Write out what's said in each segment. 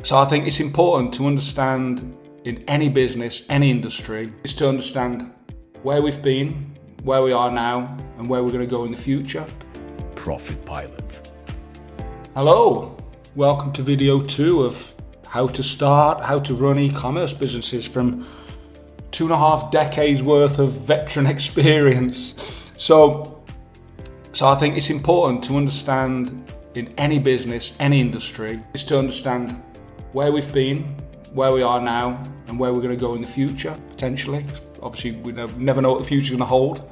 So I think it's important to understand in any business, any industry, is to understand where we've been, where we are now, and where we're going to go in the future. Profit Pilot. Hello, welcome to video 2 of how to run e-commerce businesses from 2.5 decades worth of veteran experience. So I think it's important to understand in any business, any industry, is to understand where we've been, where we are now, and where we're going to go in the future, potentially. Obviously, we never know what the future's going to hold,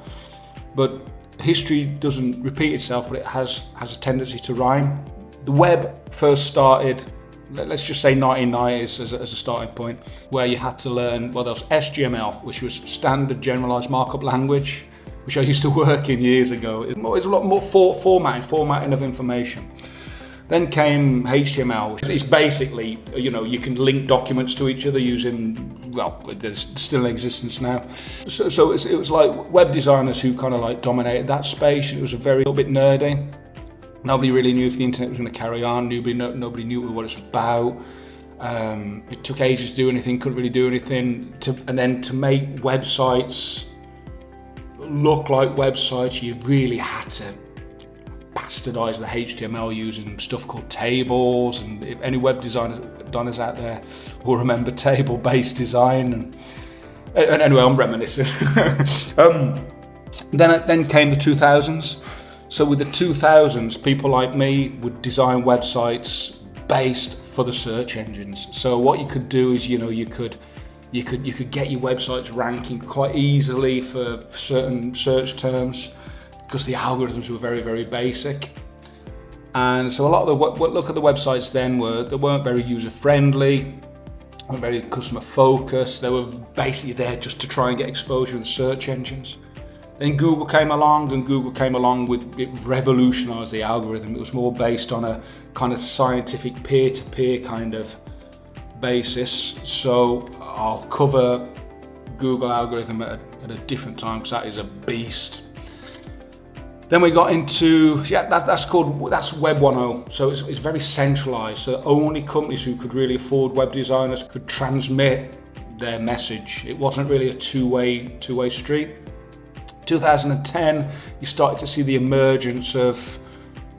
but history doesn't repeat itself, but it has a tendency to rhyme. The web first started, let's just say 1990s as a starting point, where you had to learn, well, there was HTML, which was Standard Generalized Markup Language, which I used to work in years ago. It's a lot more formatting of information. Then came HTML. It's basically, you can link documents to each other using, well, there's still in existence now. So it was like web designers who kind of like dominated that space. It was a little bit nerdy. Nobody really knew if the internet was going to carry on. Nobody knew what it's about. It took ages to do anything, couldn't really do anything. And then to make websites look like websites, you really had to bastardize the HTML using stuff called tables. And if any web designers out there will remember table-based design. And anyway, I'm reminiscing. Then came the 2000s. So with the 2000s, people like me would design websites based for the search engines. So what you could do is, you could get your websites ranking quite easily for certain search terms because the algorithms were very, very basic. And so a lot of look at the websites then they weren't very user friendly, weren't very customer focused. They were basically there just to try and get exposure in the search engines. Then Google came along, with it revolutionized the algorithm. It was more based on a kind of scientific peer-to-peer kind of basis. So I'll cover Google algorithm at a different time because that is a beast. Then we got into, that's Web 1.0. So it's very centralized. So only companies who could really afford web designers could transmit their message. It wasn't really a two-way street. 2010, you started to see the emergence of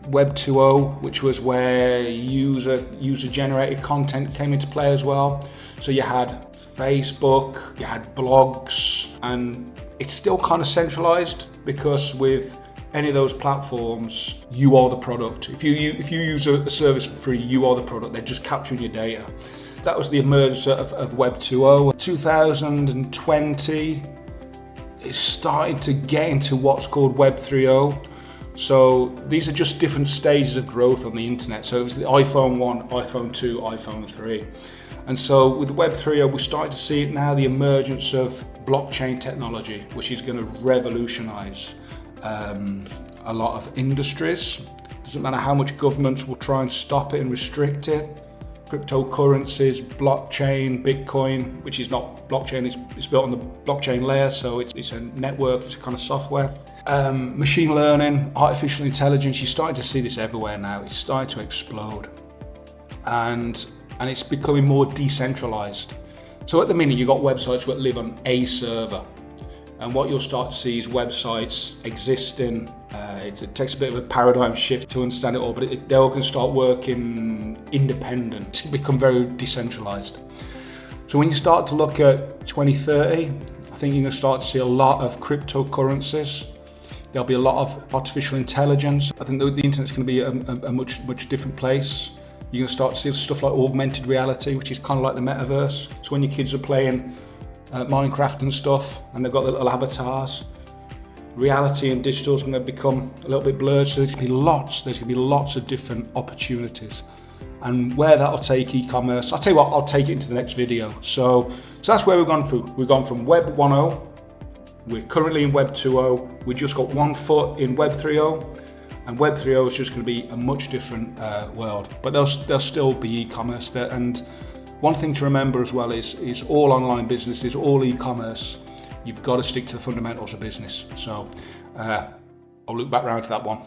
Web 2.0, which was where user-generated content came into play as well. So you had Facebook, you had blogs, and it's still kind of centralized because with any of those platforms, you are the product. If you use a service for free, you are the product. They're just capturing your data. That was the emergence of Web 2.0. 2020 is starting to get into what's called Web 3.0. So these are just different stages of growth on the internet. So it was the iPhone 1, iPhone 2, iPhone 3. And so with Web 3.0, we're starting to see it now, the emergence of blockchain technology, which is going to revolutionize a lot of industries. Doesn't matter how much governments will try and stop it and restrict it. Cryptocurrencies, blockchain, Bitcoin, which is not blockchain, it's built on the blockchain layer, so it's a network, it's a kind of software. Machine learning, artificial intelligence, you're starting to see this everywhere now. It's starting to explode. And it's becoming more decentralized. So at the minute, you've got websites that live on a server. And what you'll start to see is websites existing. It takes a bit of a paradigm shift to understand it all, but they're all going to start working independent. It's going to become very decentralized. So when you start to look at 2030, I think you're going to start to see a lot of cryptocurrencies. There'll be a lot of artificial intelligence. I think the internet's going to be a much different place. You're going to start to see stuff like augmented reality, which is kind of like the metaverse. So when your kids are playing Minecraft and stuff, and they've got the little avatars, reality and digital is going to become a little bit blurred. So there's going to be lots of different opportunities, and where that'll take e-commerce, I'll tell you what, I'll take it into the next video. So that's where we've gone through. We've gone from Web 1.0, we're currently in Web 2.0, we just got one foot in Web 3.0, and Web 3.0 is just going to be a much different world, but there'll still be e-commerce there. And one thing to remember as well is all online businesses, all e-commerce, you've got to stick to the fundamentals of business. So I'll loop back around to that one.